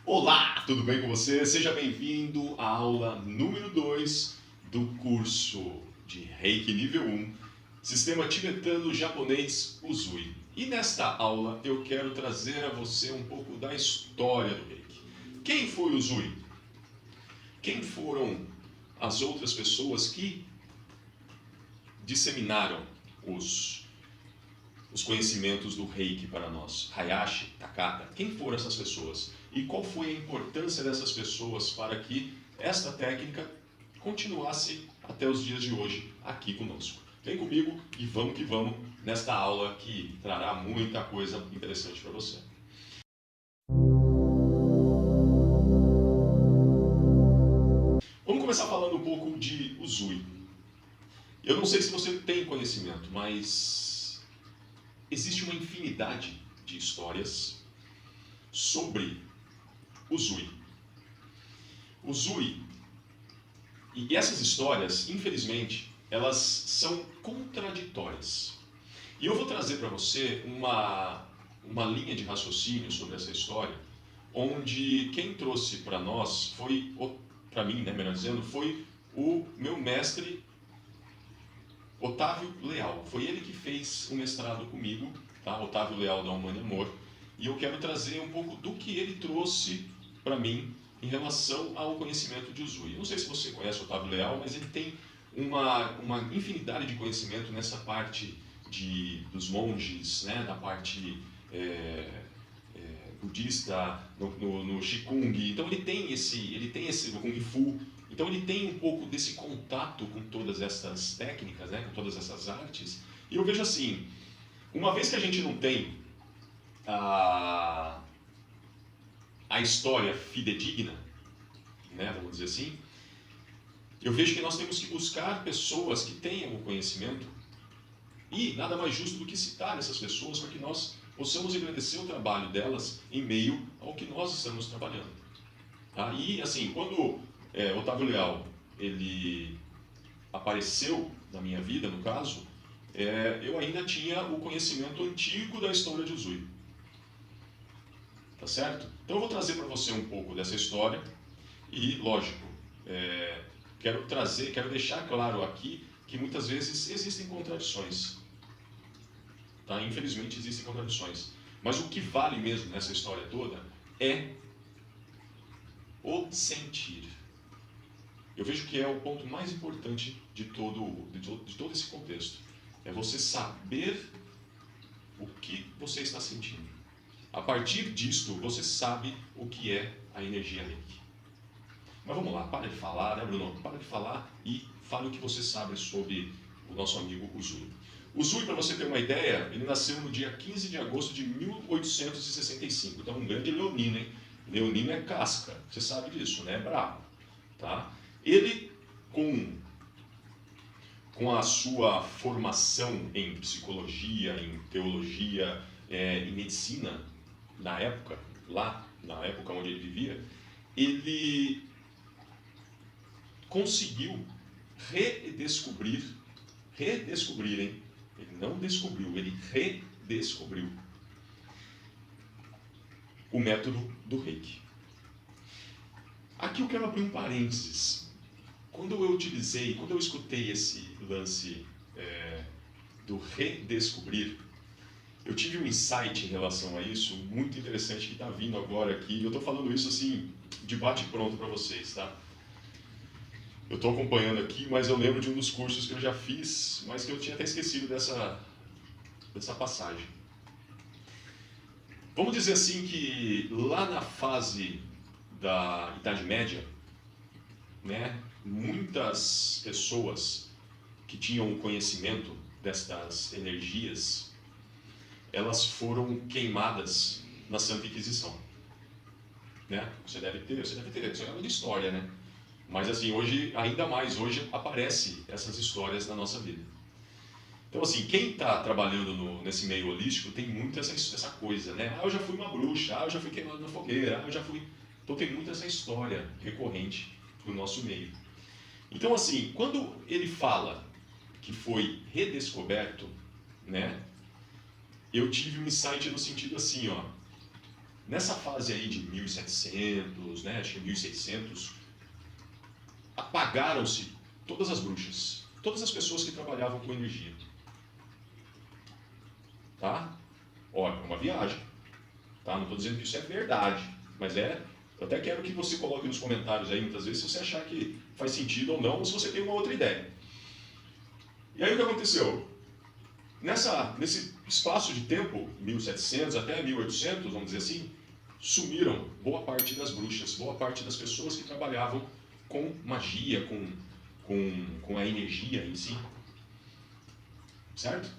Olá, tudo bem com você? Seja bem-vindo à aula número 2 do curso de Reiki nível 1, Sistema Tibetano Japonês Usui. E nesta aula eu quero trazer a você um pouco da história do Reiki. Quem foi Usui? Quem foram as outras pessoas que disseminaram os conhecimentos do Reiki para nós? Hayashi, Takata, quem foram essas pessoas? E qual foi a importância dessas pessoas para que esta técnica continuasse até os dias de hoje aqui conosco? Vem comigo e vamos que vamos nesta aula que trará muita coisa interessante para você. Vamos começar falando um pouco de Usui. Eu não sei se você tem conhecimento, mas existe uma infinidade de histórias sobre Usui. Usui, e essas histórias, infelizmente, elas são contraditórias. E eu vou trazer para você uma linha de raciocínio sobre essa história, onde quem trouxe para nós foi, para mim, né, melhor dizendo, foi o meu mestre Otávio Leal. Foi ele que fez o mestrado comigo, tá? Otávio Leal da Humane Amor. E eu quero trazer um pouco do que ele trouxe para mim em relação ao conhecimento de Usui. Eu não sei se você conhece o Otávio Leal, mas ele tem uma infinidade de conhecimento nessa parte dos monges, né? Da parte budista, no Qigong. Então ele tem esse no Kung Fu. Então ele tem um pouco desse contato com todas essas técnicas, né? Com todas essas artes. E eu vejo assim, uma vez que a gente não tem a história fidedigna, né, vamos dizer assim, eu vejo que nós temos que buscar pessoas que tenham o conhecimento e nada mais justo do que citar essas pessoas para que nós possamos agradecer o trabalho delas em meio ao que nós estamos trabalhando. Tá? E assim, quando Otávio Leal ele apareceu na minha vida, no caso, eu ainda tinha o conhecimento antigo da história de Usui. Tá certo? Então eu vou trazer para você um pouco dessa história e, lógico, quero deixar claro aqui que muitas vezes existem contradições. Tá? Infelizmente existem contradições. Mas o que vale mesmo nessa história toda é o sentir. Eu vejo que é o ponto mais importante de todo esse contexto. É você saber o que você está sentindo. A partir disto, você sabe o que é a energia Reiki. Mas vamos lá, para de falar, né, Bruno? Para de falar e fale o que você sabe sobre o nosso amigo Usui. Usui, para você ter uma ideia, ele nasceu no dia 15 de agosto de 1865. Então, um grande leonino, hein? Leonino é casca, você sabe disso, né? É bravo. Tá? Ele, com a sua formação em psicologia, em teologia, em medicina, na época, lá na época onde ele vivia, ele conseguiu redescobrir, hein? Ele não descobriu, ele redescobriu o método do Reiki. Aqui eu quero abrir um parênteses. Quando eu escutei esse lance do redescobrir, eu tive um insight em relação a isso muito interessante que está vindo agora aqui. Eu estou falando isso assim, de bate-pronto para vocês, tá? Eu estou acompanhando aqui, mas eu lembro de um dos cursos que eu já fiz, mas que eu tinha até esquecido dessa passagem. Vamos dizer assim que lá na fase da Idade Média, né, muitas pessoas que tinham o conhecimento destas energias, elas foram queimadas na Santa Inquisição. Né? Você deve ter, isso é uma história, né? Mas assim, hoje, ainda mais, hoje aparece essas histórias na nossa vida. Então assim, quem está trabalhando nesse meio holístico tem muito essa coisa, né? Ah, eu já fui uma bruxa, ah, eu já fui queimado na fogueira, ah, eu já fui... Então tem muito essa história recorrente no nosso meio. Então assim, quando ele fala que foi redescoberto, né? Eu tive um insight no sentido assim, ó. nessa fase aí de 1700, né, acho que 1600, apagaram-se todas as bruxas, todas as pessoas que trabalhavam com energia. Tá? Olha, é uma viagem. Tá? Não estou dizendo que isso é verdade, mas eu até quero que você coloque nos comentários aí, muitas vezes, se você achar que faz sentido ou não, ou se você tem uma outra ideia. E aí o que aconteceu? Nesse espaço de tempo, 1700 até 1800, vamos dizer assim, sumiram boa parte das bruxas, boa parte das pessoas que trabalhavam com magia, com a energia em si. Certo?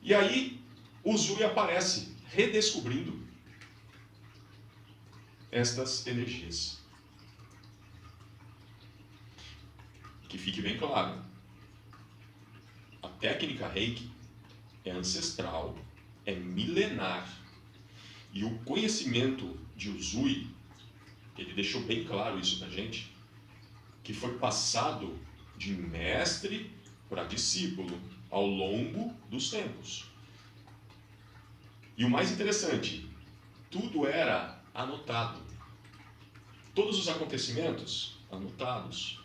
E aí, o Zui aparece redescobrindo estas energias. Que fique bem claro, a técnica Reiki é ancestral, é milenar, e o conhecimento de Usui, ele deixou bem claro isso pra gente, que foi passado de mestre para discípulo ao longo dos tempos. E o mais interessante, tudo era anotado. Todos os acontecimentos anotados.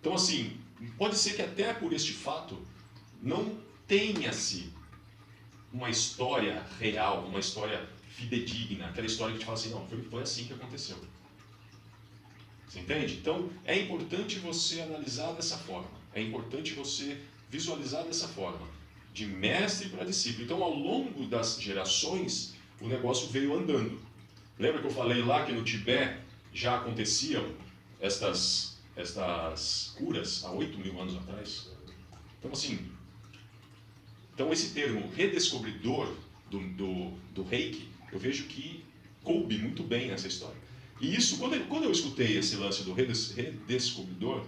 Então, assim, pode ser que até por este fato não tenha-se uma história real, uma história fidedigna, aquela história que te fala assim, não, foi assim que aconteceu. Você entende? Então, é importante você analisar dessa forma. É importante você visualizar dessa forma. De mestre para discípulo. Então, ao longo das gerações, o negócio veio andando. Lembra que eu falei lá que no Tibete já aconteciam estas curas há 8.000 anos atrás? Então, assim, esse termo redescobridor do Reiki, eu vejo que coube muito bem nessa história. E isso, quando eu escutei esse lance do redescobridor,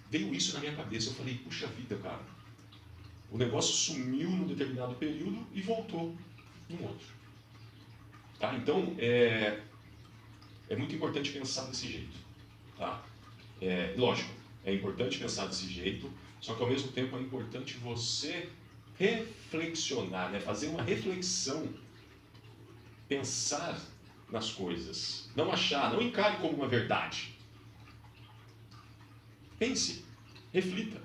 veio isso na minha cabeça. Eu falei, puxa vida, cara, o negócio sumiu num determinado período e voltou num outro. Tá? Então, é muito importante pensar desse jeito. Tá? Lógico, é importante pensar desse jeito, só que ao mesmo tempo é importante você reflexionar, né? Fazer uma reflexão, pensar nas coisas, não achar, não encare como uma verdade. Pense, reflita.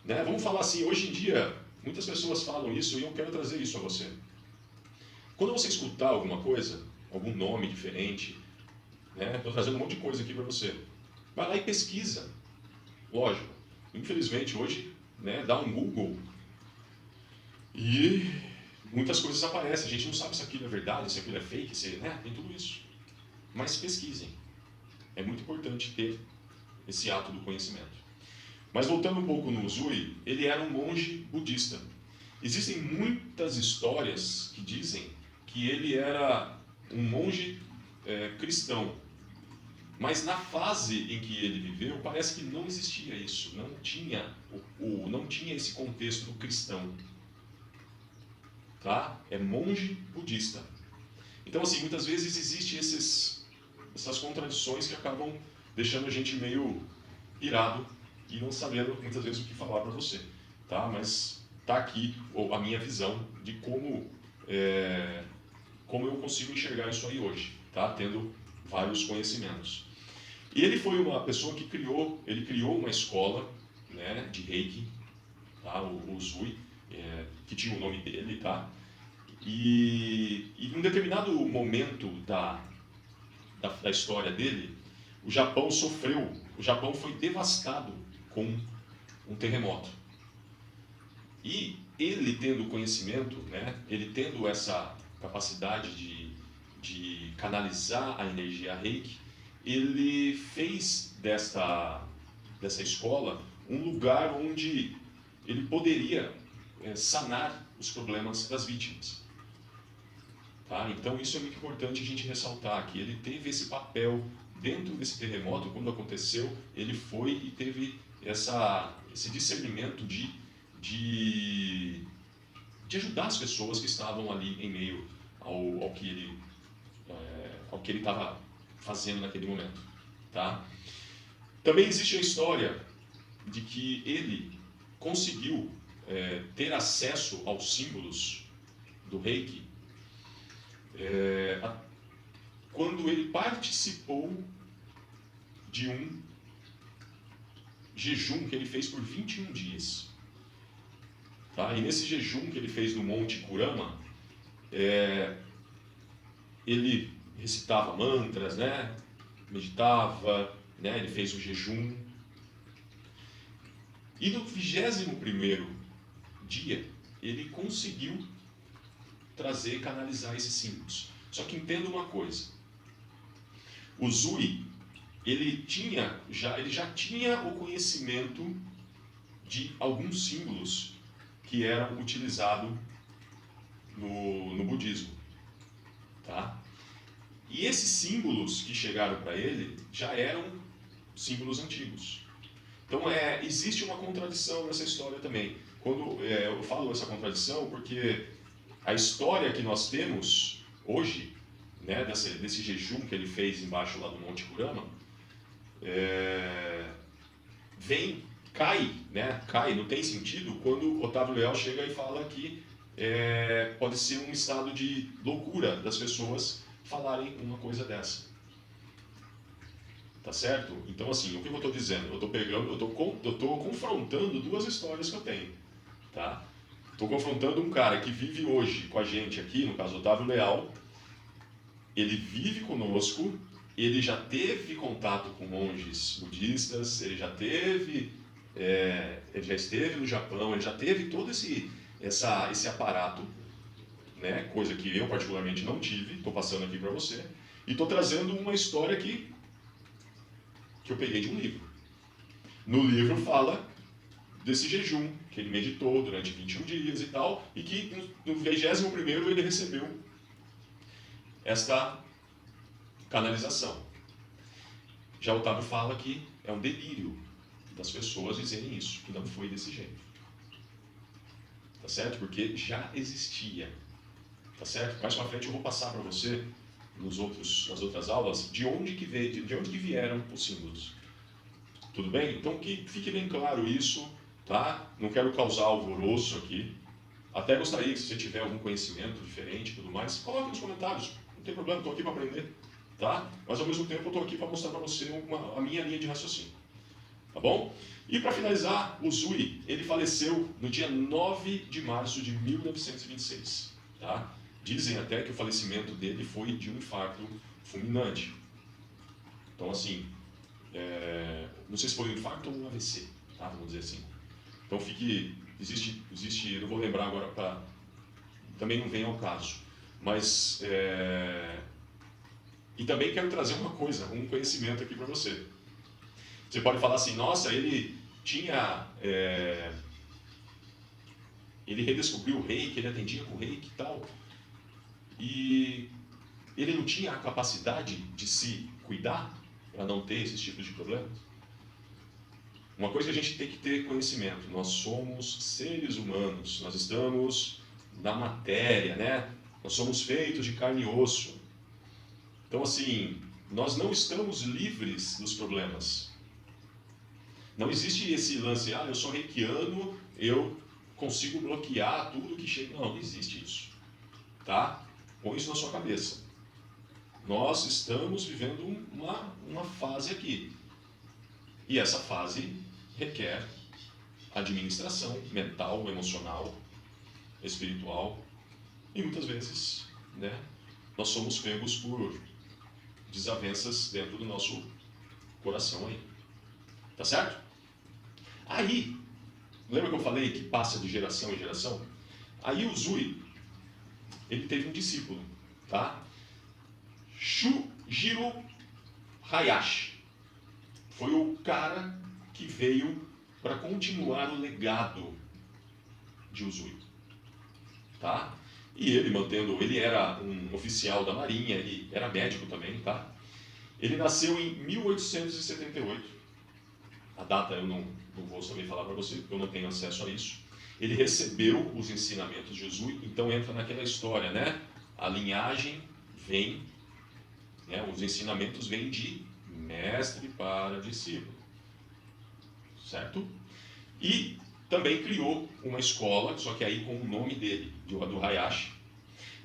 Né? Vamos falar assim, hoje em dia, muitas pessoas falam isso e eu quero trazer isso a você. Quando você escutar alguma coisa, algum nome diferente, né? Estou trazendo um monte de coisa aqui para você. Vai lá e pesquisa. Lógico, infelizmente hoje, né, dá um Google e muitas coisas aparecem. A gente não sabe se aquilo é verdade, se aquilo é fake, né? Tem tudo isso. Mas pesquisem. É muito importante ter esse ato do conhecimento. Mas voltando um pouco no Usui, ele era um monge budista. Existem muitas histórias que dizem que ele era um monge cristão. Mas na fase em que ele viveu, parece que não existia isso. Não tinha, não tinha esse contexto do cristão. Tá? É monge budista. Então, assim, muitas vezes existem essas contradições que acabam deixando a gente meio irado e não sabendo muitas vezes o que falar para você, tá? Mas tá aqui a minha visão de como eu consigo enxergar isso aí hoje, tá? Tendo vários conhecimentos. E ele foi uma pessoa que criou uma escola, né, de Reiki, tá? O Usui, que tinha o nome dele, tá? E em um determinado momento da história dele, o Japão foi devastado com um terremoto. E ele tendo conhecimento, né, ele tendo essa capacidade de canalizar a energia Reiki, ele fez dessa escola um lugar onde ele poderia sanar os problemas das vítimas. Tá? Então isso é muito importante a gente ressaltar, que ele teve esse papel dentro desse terremoto. Quando aconteceu, ele foi e teve esse discernimento de ajudar as pessoas que estavam ali em meio ao que ele estava fazendo naquele momento. Tá? Também existe a história de que ele conseguiu ter acesso aos símbolos do Reiki quando ele participou de um jejum que ele fez por 21 dias. Tá? E nesse jejum que ele fez no Monte Kurama, ele recitava mantras, né? Meditava, né? Ele fez o jejum. E no 21º dia, ele conseguiu trazer, canalizar esses símbolos. Só que entenda uma coisa. O Zui, ele já tinha o conhecimento de alguns símbolos que eram utilizados no budismo. Tá? E esses símbolos que chegaram para ele já eram símbolos antigos. Então existe uma contradição nessa história também. Quando eu falo essa contradição, porque a história que nós temos hoje, né, desse jejum que ele fez embaixo lá do Monte Kurama, cai, não tem sentido quando Otávio Leal chega e fala que pode ser um estado de loucura das pessoas falarem uma coisa dessa. Tá certo? Então, assim, o que eu estou dizendo? Eu estou confrontando duas histórias que eu tenho. Tá? Estou confrontando um cara que vive hoje com a gente aqui, no caso Otávio Leal. Ele vive conosco, ele já teve contato com monges budistas, ele já esteve no Japão, ele já teve todo esse aparato, né? Coisa que eu particularmente não tive, estou passando aqui para você, e estou trazendo uma história que eu peguei de um livro. No livro fala desse jejum, que ele meditou durante 21 dias e tal, e que no 21º ele recebeu esta canalização. Já o Otávio fala que é um delírio das pessoas dizerem isso, que não foi desse jeito. Tá certo? Porque já existia. Tá certo? Mais para frente eu vou passar para você, nas outras aulas, de onde que vieram os símbolos. Tudo bem? Então que fique bem claro isso, tá? Não quero causar alvoroço aqui. Até gostaria que se você tiver algum conhecimento diferente e tudo mais, coloque nos comentários. Não tem problema, estou aqui para aprender. Tá? Mas ao mesmo tempo eu estou aqui para mostrar para você a minha linha de raciocínio. Tá bom? E para finalizar, o Zui, ele faleceu no dia 9 de março de 1926. Tá? Dizem até que o falecimento dele foi de um infarto fulminante. Então, assim, não sei se foi um infarto ou um AVC, tá? Vamos dizer assim. Então, existe, eu não vou lembrar agora, também não vem ao caso. Mas, e também quero trazer uma coisa, um conhecimento aqui para você. Você pode falar assim, nossa, ele redescobriu o reiki, ele atendia com o reiki e tal. E ele não tinha a capacidade de se cuidar para não ter esses tipos de problemas? Uma coisa que a gente tem que ter conhecimento, nós somos seres humanos, nós estamos na matéria, né? Nós somos feitos de carne e osso. Então, assim, nós não estamos livres dos problemas. Não existe esse lance, eu sou reikiano, eu consigo bloquear tudo que chega. Não existe isso. Tá? Põe isso na sua cabeça. Nós estamos vivendo uma fase aqui. E essa fase requer administração mental, emocional, espiritual. E muitas vezes, né, nós somos pegos por desavenças dentro do nosso coração aí. Tá certo? Aí, lembra que eu falei que passa de geração em geração? Aí o Zui, ele teve um discípulo, tá? Shujiro Hayashi. Foi o cara que veio para continuar o legado de Uzui, tá? E ele era um oficial da Marinha, ele era médico também, tá? Ele nasceu em 1878. A data eu não vou saber falar para você, porque eu não tenho acesso a isso. Ele recebeu os ensinamentos de Uzui, então entra naquela história, né? A linhagem vem, né? Os ensinamentos vêm de mestre para discípulo, certo? E também criou uma escola, só que aí com o nome dele, do Hayashi.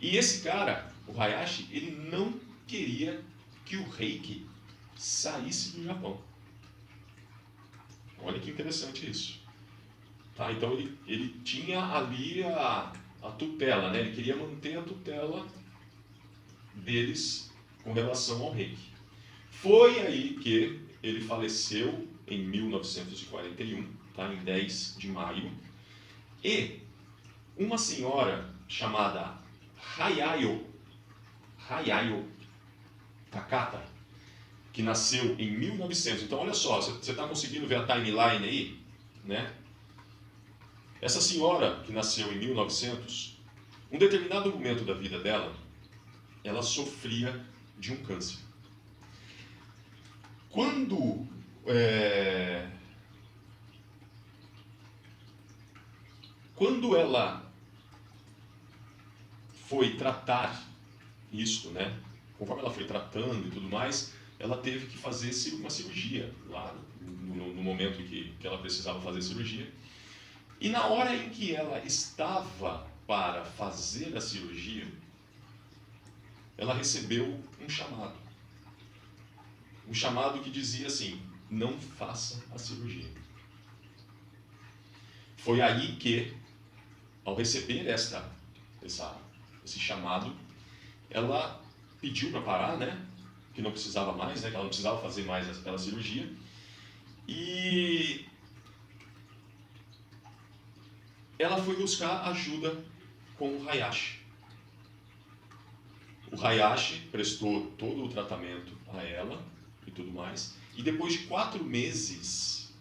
E esse cara, o Hayashi, ele não queria que o Reiki saísse do Japão. Olha que interessante isso. Tá? Então ele tinha ali a tutela, né? Ele queria manter a tutela deles com relação ao Reiki. Foi aí que ele faleceu em 1941, tá? Em 10 de maio. E uma senhora chamada Hayao Takata, que nasceu em 1900. Então, olha só, você está conseguindo ver a timeline aí? Né? Essa senhora, que nasceu em 1900, um determinado momento da vida dela, ela sofria de um câncer. Quando ela foi tratar isto, né? Conforme ela foi tratando e tudo mais, ela teve que fazer uma cirurgia lá no momento que ela precisava fazer cirurgia. E na hora em que ela estava para fazer a cirurgia, ela recebeu um chamado. Um chamado que dizia assim: não faça a cirurgia. Foi aí que, ao receber esse chamado, ela pediu para parar, né? Que não precisava mais, né? Que ela não precisava fazer mais aquela cirurgia. E ela foi buscar ajuda com o Hayashi. O Hayashi prestou todo o tratamento a ela e tudo mais. E depois de 4 meses,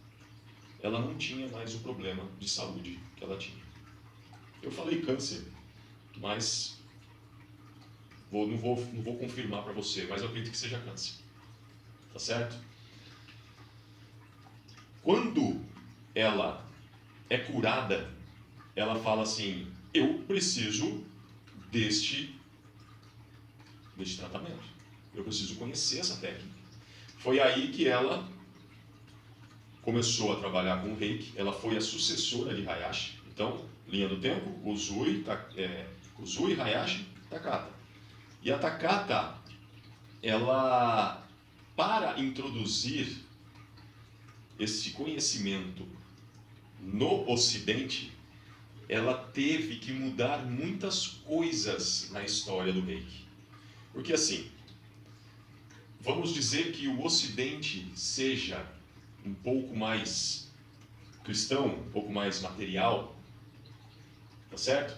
ela não tinha mais o problema de saúde que ela tinha. Eu falei câncer, mas não vou confirmar para você, mas eu acredito que seja câncer. Tá certo? Quando ela é curada, ela fala assim: eu preciso deste tratamento. Eu preciso conhecer essa técnica. Foi aí que ela começou a trabalhar com o Reiki. Ela foi a sucessora de Hayashi. Então, linha do tempo, Uzui, Hayashi, Takata. E a Takata, ela, para introduzir esse conhecimento no Ocidente, ela teve que mudar muitas coisas na história do Reiki. Porque assim, vamos dizer que o Ocidente seja um pouco mais cristão, um pouco mais material, tá certo?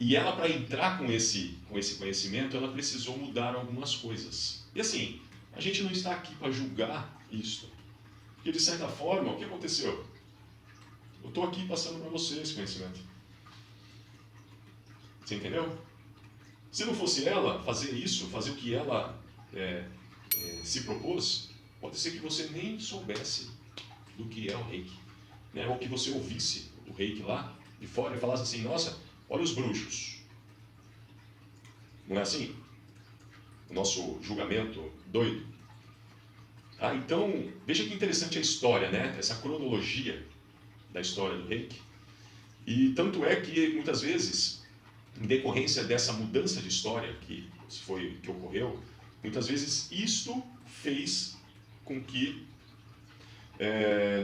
E ela, para entrar com esse conhecimento, ela precisou mudar algumas coisas. E assim, a gente não está aqui para julgar isso. Porque de certa forma, o que aconteceu? Eu estou aqui passando para você esse conhecimento. Você entendeu? Se não fosse ela fazer isso, fazer o que ela se propôs, pode ser que você nem soubesse do que é o Reiki. Né? Ou que você ouvisse o Reiki lá de fora e falasse assim: nossa, olha os bruxos. Não é assim? O nosso julgamento doido. Ah, então, veja que interessante a história, né? Essa cronologia da história do Reiki. E tanto é que, muitas vezes, em decorrência dessa mudança de história que ocorreu, muitas vezes isto fez com que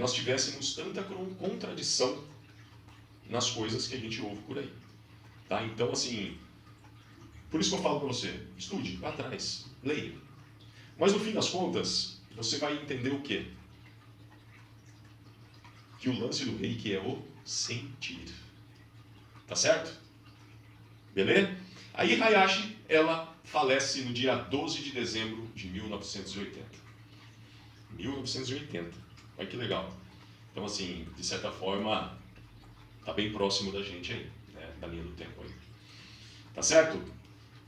nós tivéssemos tanta contradição nas coisas que a gente ouve por aí. Tá? Então, assim, por isso que eu falo para você: estude, vá atrás, leia. Mas no fim das contas, você vai entender o quê? Que o lance do Reiki é o sentir. Tá certo? Beleza? Aí Hayashi, ela falece no dia 12 de dezembro de 1980. 1980. Olha que legal. Então, assim, de certa forma, está bem próximo da gente aí, né? Da linha do tempo aí. Tá certo?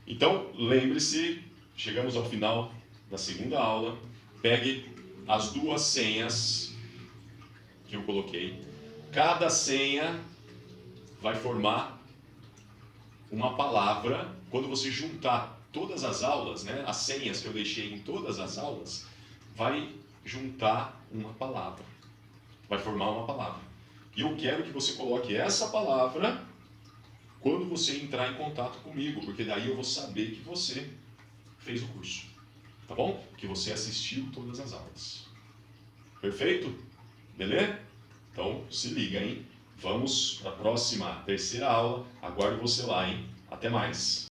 Então, lembre-se, chegamos ao final da segunda aula. Pegue as 2 senhas que eu coloquei. Cada senha vai formar uma palavra. Quando você juntar todas as aulas, né, as senhas que eu deixei em todas as aulas, vai juntar uma palavra. Vai formar uma palavra. E eu quero que você coloque essa palavra quando você entrar em contato comigo, porque daí eu vou saber que você fez o curso, tá bom? Que você assistiu todas as aulas. Perfeito? Beleza? Então, se liga, hein? Vamos para a próxima, terceira aula. Aguardo você lá, hein? Até mais!